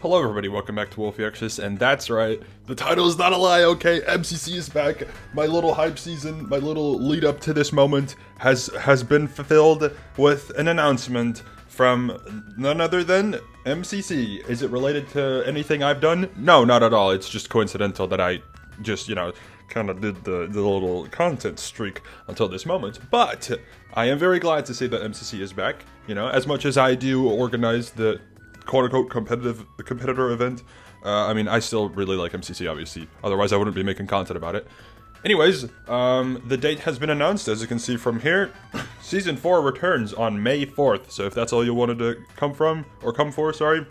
Hello everybody, welcome back to Wolfeei, and that's right, the title is not a lie, okay? MCC is back. My little hype season, my little lead up to this moment has been fulfilled with an announcement from none other than MCC. Is it related to anything I've done? No, not at all. It's just coincidental that I just, kind of did the little content streak until this moment. But I am very glad to see that MCC is back. As much as I do organize the quote-unquote competitor event. I still really like MCC, obviously. Otherwise, I wouldn't be making content about it. Anyways, the date has been announced, as you can see from here. Season 4 returns on May 4th, so if that's all you wanted to come for, sorry,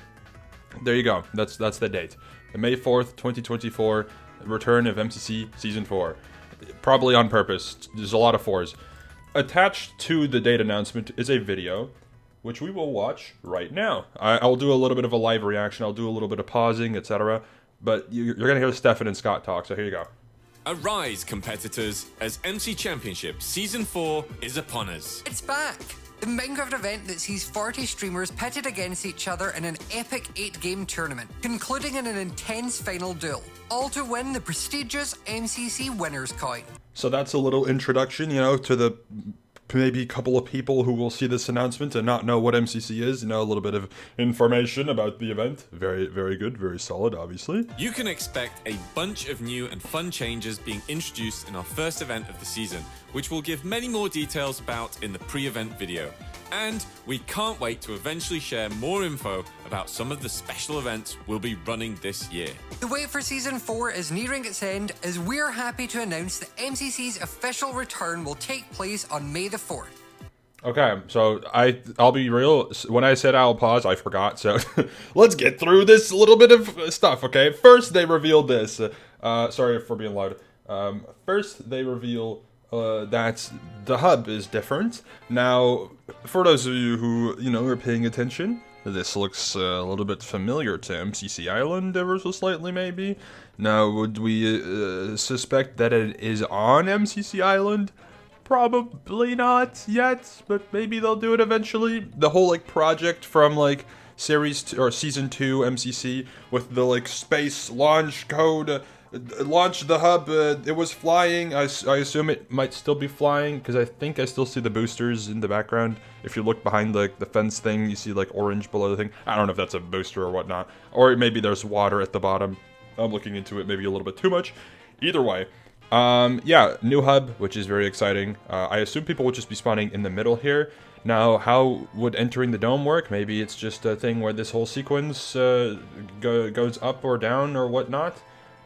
there you go. That's the date. The May 4th, 2024, return of MCC Season 4. Probably on purpose. There's a lot of 4s. Attached to the date announcement is a video, which we will watch right now. I'll do a little bit of a live reaction, I'll do a little bit of pausing, etc. But you're going to hear Stefan and Scott talk, so here you go. Arise, competitors, as MC Championship Season 4 is upon us. It's back! The Minecraft event that sees 40 streamers pitted against each other in an epic 8-game tournament, concluding in an intense final duel, all to win the prestigious MCC Winners Coin. So that's a little introduction, to the maybe a couple of people who will see this announcement and not know what MCC is, a little bit of information about the event. Very, very good, very solid, obviously. You can expect a bunch of new and fun changes being introduced in our first event of the season, which we'll give many more details about in the pre-event video. And we can't wait to eventually share more info about some of the special events we'll be running this year. The wait for Season 4 is nearing its end, as we're happy to announce that MCC's official return will take place on May the 4th. Okay, so I'll be real, when I said I'll pause, I forgot, so let's get through this little bit of stuff, okay? First, they revealed this. Sorry for being loud. First, they reveal that the hub is different. Now, for those of you who, are paying attention, this looks a little bit familiar to MCC Island ever so slightly, maybe. Now, would we suspect that it is on MCC Island? Probably not yet, but maybe they'll do it eventually. The whole, project from, Season 2 MCC with the, space launch code, launched the hub, it was flying. I assume it might still be flying, because I think I still see the boosters in the background. If you look behind the fence thing, you see orange below the thing. I don't know if that's a booster or whatnot. Or maybe there's water at the bottom. I'm looking into it maybe a little bit too much. Either way. Yeah, new hub, which is very exciting. I assume people will just be spawning in the middle here. Now, how would entering the dome work? Maybe it's just a thing where this whole sequence goes up or down or whatnot.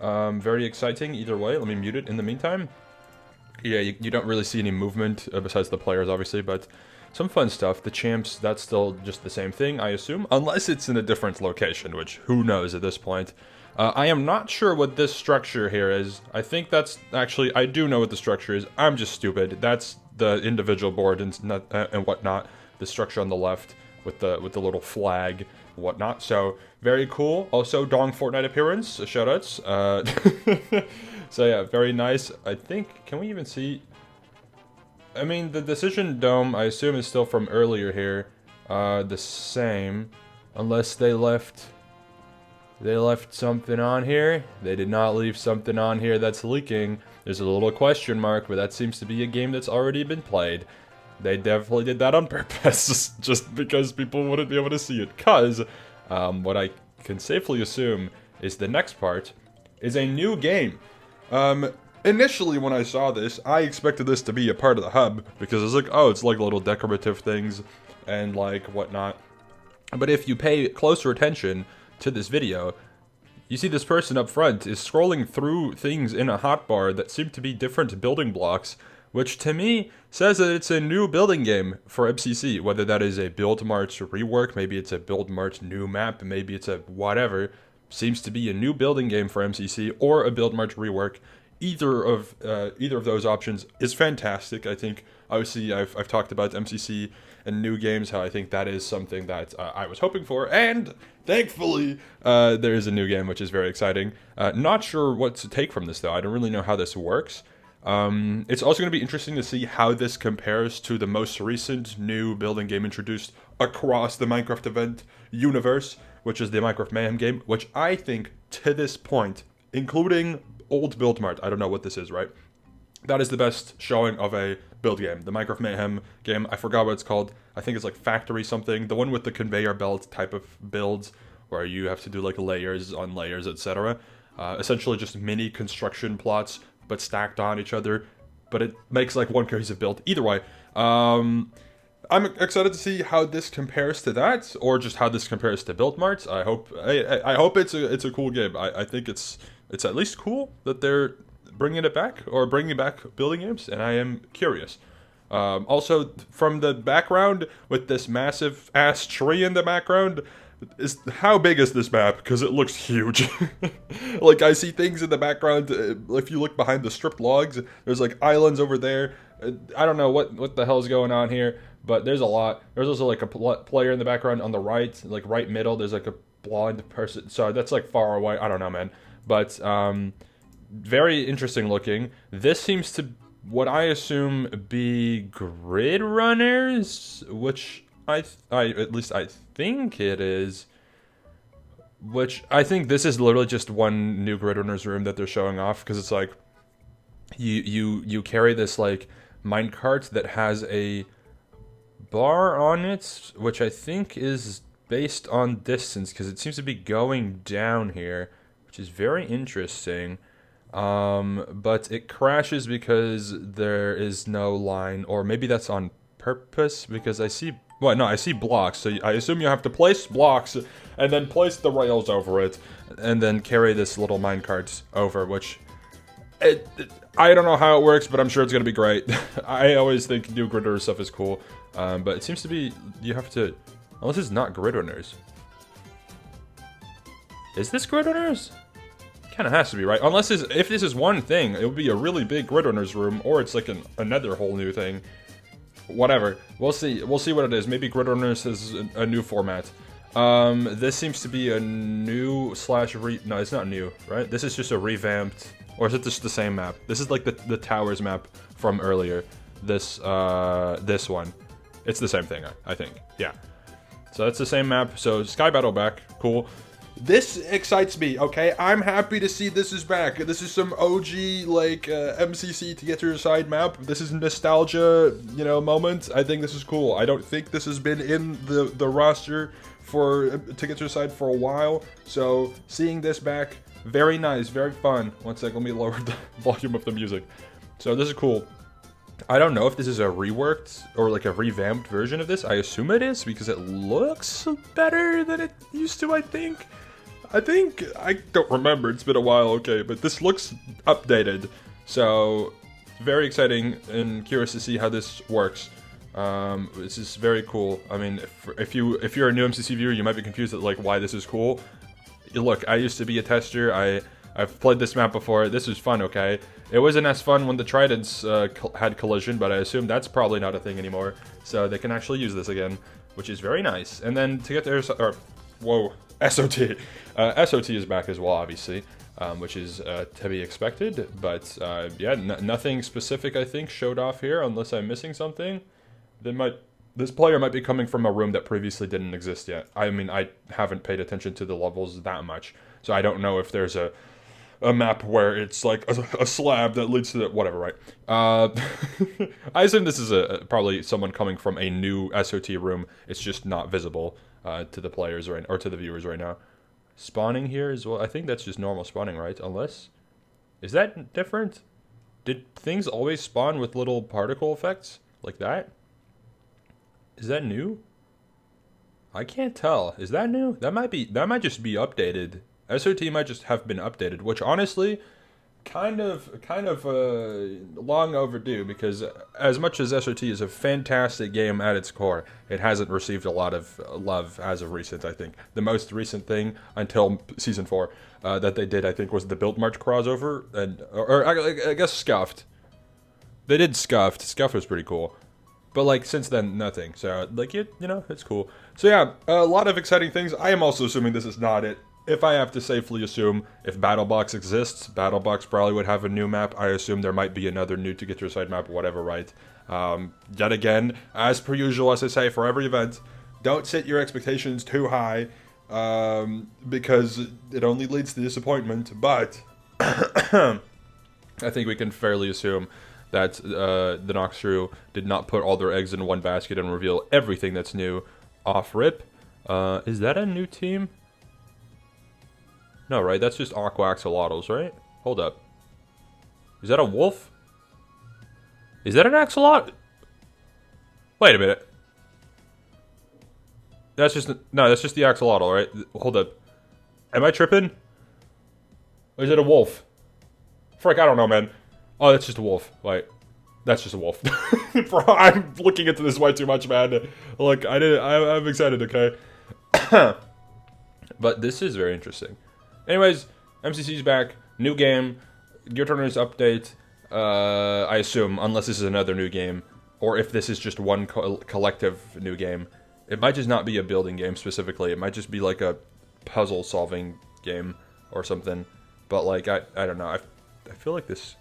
Very exciting either way. Let me mute it in the meantime. Yeah, you don't really see any movement besides the players, obviously, but some fun stuff. The champs, that's still just the same thing, I assume, unless it's in a different location, which who knows at this point. I am not sure what this structure here is. I think that's actually, I do know what the structure is. I'm just stupid. That's the individual board and whatnot. The structure on the left with the little flag, whatnot. So very cool. Also, Dong Fortnite appearance. Shoutouts. So yeah, very nice. I think. Can we even see? I mean, the Decision Dome, I assume, is still from earlier here. The same, unless they left. They left something on here. They did not leave something on here that's leaking. There's a little question mark, but that seems to be a game that's already been played. They definitely did that on purpose, just because people wouldn't be able to see it. Because what I can safely assume is the next part is a new game. Initially, when I saw this, I expected this to be a part of the hub, because it's oh, it's little decorative things and whatnot. But if you pay closer attention to this video, you see this person up front is scrolling through things in a hotbar that seem to be different building blocks, which to me says that it's a new building game for MCC, whether that is a Build Mart rework, maybe it's a Build Mart new map, maybe it's a whatever. Seems to be a new building game for MCC or a Build Mart rework. Either of those options is fantastic. I think, obviously, I've talked about MCC and new games, how I think that is something that I was hoping for, and thankfully, there is a new game, which is very exciting. Not sure what to take from this, though. I don't really know how this works. It's also going to be interesting to see how this compares to the most recent new building game introduced across the Minecraft event universe, which is the Minecraft Mayhem game, which I think, to this point, including old Build Mart, I don't know what this is, right? That is the best showing of a build game. The Minecraft Mayhem game, I forgot what it's called. I think it's like Factory something. The one with the conveyor belt type of builds, where you have to do like layers on layers, etc. Essentially just mini construction plots, but stacked on each other. But it makes like one cohesive build. Either way, I'm excited to see how this compares to that, or just how this compares to Build Mart. I hope it's a cool game. I think it's at least cool that they're bringing it back, or bringing back building games, and I am curious. Also, from the background, with this massive ass tree in the background, how big is this map? Because it looks huge. Like, I see things in the background. If you look behind the stripped logs, there's like islands over there. I don't know what the hell's going on here, but there's a lot. There's also like a player in the background on the right, like right middle. There's like a blind person. So that's like far away. I don't know, man. But very interesting looking. This seems to, what I assume, be grid runners, which I at least I think it is. Which I think this is literally just one new grid runners room that they're showing off, because it's like you carry this like minecart that has a bar on it, which I think is based on distance, because it seems to be going down here, which is very interesting. But it crashes because there is no line, or maybe that's on purpose, because I see blocks, so I assume you have to place blocks and then place the rails over it and then carry this little minecart over, which I don't know how it works, but I'm sure it's gonna be great. I always think new grid runner stuff is cool, but it seems to be you have to, unless it's not grid runners. Is this grid runners? Kind of has to be, right? Unless if this is one thing, it would be a really big grid runners room, or it's like another whole new thing. Whatever, we'll see what it is. Maybe grid runners is a new format. This seems to be a new no, it's not new, right? This is just a revamped, or is it just the same map? This is like the towers map from earlier. This one, it's the same thing, I think. Yeah, so that's the same map. So Sky Battle back, cool. This excites me, okay? I'm happy to see this is back. This is some OG, like, MCC to get to your side map. This is nostalgia, moment. I think this is cool. I don't think this has been in the roster for to get to your side for a while. So, seeing this back, very nice, very fun. One sec, let me lower the volume of the music. So, this is cool. I don't know if this is a reworked or like a revamped version of this. I assume it is, because it looks better than it used to, I think. I don't remember, it's been a while, okay, but this looks updated. So, very exciting and curious to see how this works. This is very cool. I mean, if you're a new MCC viewer, you might be confused at like why this is cool. Look, I used to be a tester. I've played this map before. This was fun, okay? It wasn't as fun when the Tridents had collision, but I assume that's probably not a thing anymore. So they can actually use this again, which is very nice. And then to get there, SOT. SOT is back as well, obviously, which is to be expected. But yeah, nothing specific, I think, showed off here, unless I'm missing something. This player might be coming from a room that previously didn't exist yet. I mean, I haven't paid attention to the levels that much, so I don't know if there's a map where it's like a slab that leads to the, whatever, right? I assume this is probably someone coming from a new SOT room. It's just not visible to the players or to the viewers right now. Spawning here as well. I think that's just normal spawning, right? Unless, is that different? Did things always spawn with little particle effects like that? Is that new? I can't tell. Is that new? That might just be updated. SOT might just have been updated, which honestly, kind of long overdue, because as much as SOT is a fantastic game at its core, it hasn't received a lot of love as of recent, I think. The most recent thing until Season 4 that they did, I think, was the Build March crossover, or I guess Scuffed. They did Scuffed. Scuffed was pretty cool. But, like, since then, nothing. So, like, it's cool. So, yeah, a lot of exciting things. I am also assuming this is not it. if I have to safely assume, if BattleBox exists, BattleBox probably would have a new map. I assume there might be another new to get your side map, whatever, right? Yet again, as per usual, as I say for every event, don't set your expectations too high, because it only leads to disappointment. But I think we can fairly assume that the Noxcrew did not put all their eggs in one basket and reveal everything that's new off rip. Is that a new team? No, right? That's just Aqua Axolotls, right? Hold up. Is that a wolf? Is that an axolot? Wait a minute. That's just... No, that's just the axolotl, right? Hold up. Am I tripping? Or is it a wolf? Frick, I don't know, man. Oh, that's just a wolf. Wait. That's just a wolf. Bro, I'm looking into this way too much, man. Look, I'm excited, okay? But this is very interesting. Anyways, MCC's back. New game. Gear Tournaments update. I assume, unless this is another new game. Or if this is just one collective new game. It might just not be a building game specifically. It might just be like a puzzle-solving game or something. But, like, I don't know. I feel like this...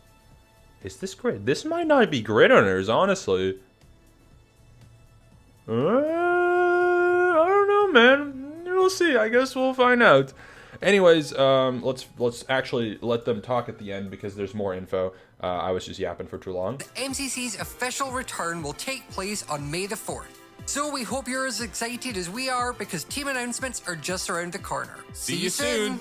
Is this grid? This might not be grid owners, honestly. I don't know, man. We'll see. I guess we'll find out. Anyways, let's actually let them talk at the end because there's more info. I was just yapping for too long. The MCC's official return will take place on May the 4th. So we hope you're as excited as we are because team announcements are just around the corner. See you soon.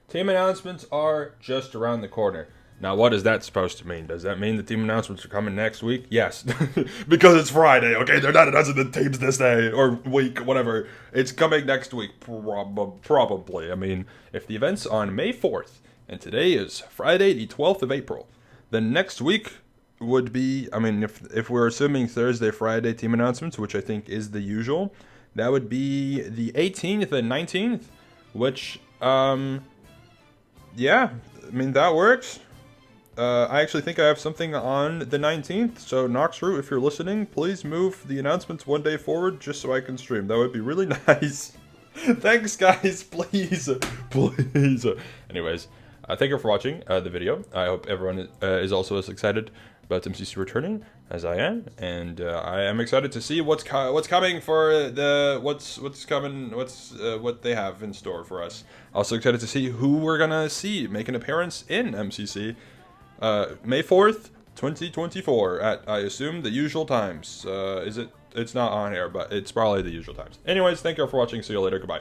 Team announcements are just around the corner. Now, what is that supposed to mean? Does that mean the team announcements are coming next week? Yes. Because it's Friday, okay? They're not announcing the teams this day, or week, whatever. It's coming next week, probably. I mean, if the event's on May 4th, and today is Friday, the 12th of April, then next week would be, I mean, if we're assuming Thursday, Friday team announcements, which I think is the usual, that would be the 18th and 19th, which, yeah, I mean, that works. I actually think I have something on the 19th, so Noxcrew, if you're listening, please move the announcements one day forward just so I can stream. That would be really nice. Thanks, guys. Please. Please. Anyways, thank you for watching the video. I hope everyone is also as excited about MCC returning as I am, and I am excited to see what's coming for the what they have in store for us. Also excited to see who we're gonna see make an appearance in MCC. May 4th, 2024 at, I assume, the usual times. It's not on here, but it's probably the usual times. Anyways, thank you all for watching. See you later. Goodbye.